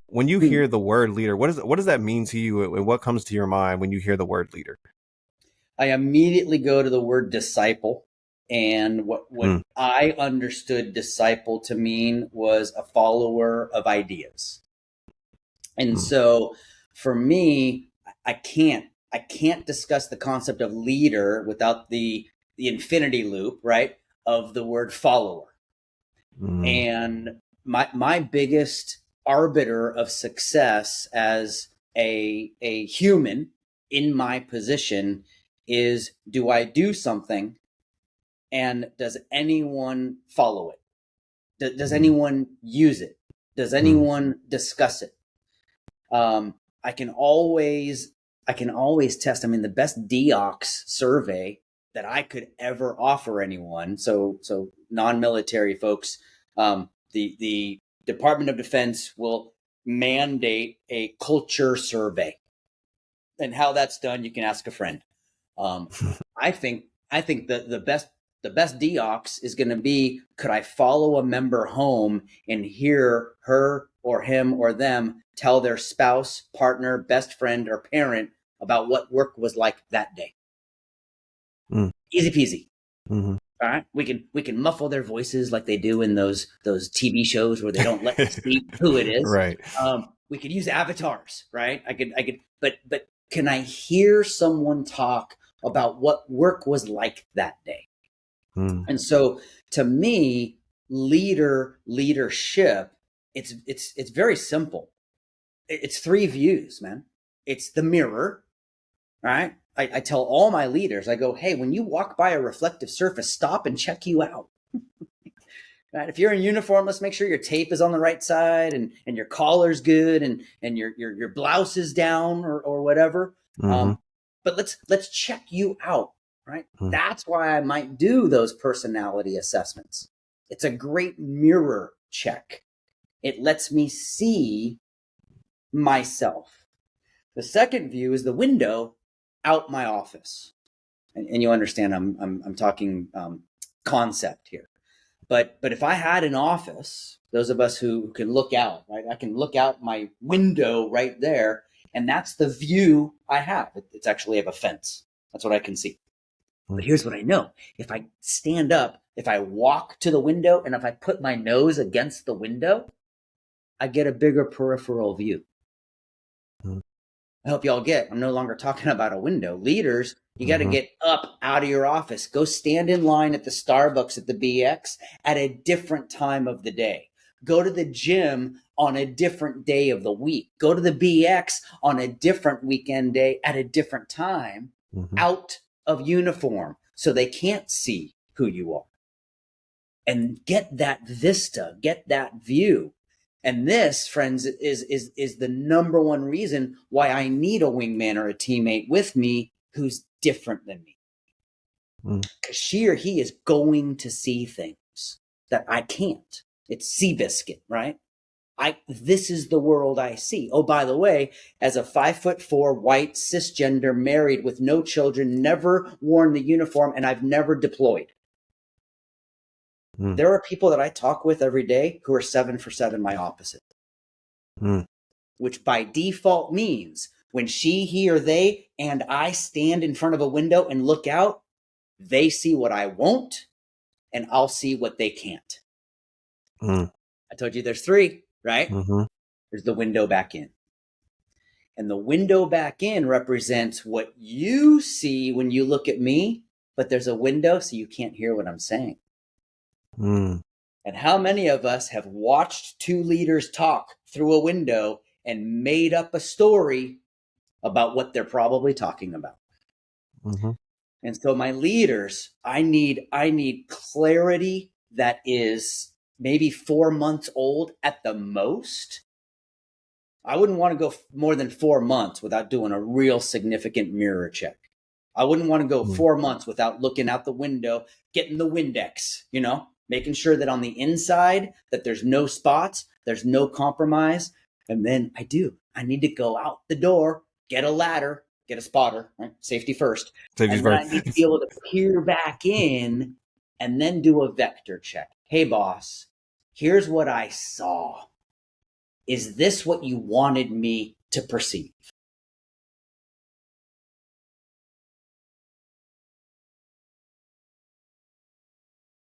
when you Hmm. hear the word leader, what does that mean to you, and what comes to your mind when you hear the word leader? I immediately go to the word disciple. And what Mm, I understood disciple to mean was a follower of ideas. And mm, so for me, I can't discuss the concept of leader without the infinity loop, right? Of the word follower. mm, And my biggest arbiter of success as a human in my position is, do I do something and does anyone follow it? Does mm, anyone use it? Does mm, anyone discuss it? Um, I can always I can always test. I mean, the best Deox survey that I could ever offer anyone. So non-military folks, the Department of Defense will mandate a culture survey, and how that's done, you can ask a friend. Um, I think that the best deox is going to be, could I follow a member home and hear her or him or them tell their spouse, partner, best friend, or parent about what work was like that day? mm, Easy peasy. mhm. All right, we can muffle their voices like they do in those TV shows where they don't let you see who it is. Right. We could use avatars, right? I could, but can I hear someone talk about what work was like that day? Mm, And so, to me, leadership, it's very simple. It's three views, man. It's the mirror, right? I tell all my leaders, I go, hey, when you walk by a reflective surface, stop and check you out. Right? If you're in uniform, let's make sure your tape is on the right side and your collar's good and your blouse is down or whatever. mhm, Um, but let's check you out, right? mm, That's why I might do those personality assessments. It's a great mirror check. It lets me see myself. The second view is the window out my office, and you understand I'm talking concept here. But if I had an office, those of us who can look out, right? I can look out my window right there, and that's the view I have. It's actually of a fence. That's what I can see. mm, But here's what I know. If I stand up, if I walk to the window, and if I put my nose against the window, I get a bigger peripheral view. mm, I hope y'all get, I'm no longer talking about a window. Leaders, you got to mhm, get up out of your office. Go stand in line at the Starbucks at the BX at a different time of the day. Go to the gym on a different day of the week. Go to the BX on a different weekend day at a different time, mhm, out of uniform so they can't see who you are. And get that vista, get that view. And this, friends, is the number one reason why I need a wingman or a teammate with me who's different than me. mm, Because she or he is going to see things that I can't. It's Seabiscuit, right? This is the world I see. Oh, by the way, as a 5'4" white cisgender married with no children, never worn the uniform, and I've never deployed. mm, There are people that I talk with every day who are 7 for 7 my opposite, mm, which by default means when she, he, or they and I stand in front of a window and look out, they see what I won't, and I'll see what they can't. mm, I told you there's three, right? mhm, There's the window back in. And the window back in represents what you see when you look at me, but there's a window so you can't hear what I'm saying. mm. And how many of us have watched two leaders talk through a window and made up a story about what they're probably talking about? Mhm. And so my leaders, I need clarity that is maybe 4 months old at the most. I wouldn't want to go more than 4 months without doing a real significant mirror check. I wouldn't want to go Mm, 4 months without looking out the window, getting the Windex, making sure that on the inside that there's no spots, there's no compromise. And then I need to go out the door, get a ladder, get a spotter, right? Safety first. Safety's And then I first. need to be able to peer back in and then do a vector check. Hey boss, here's what I saw. is this what you wanted me to perceive?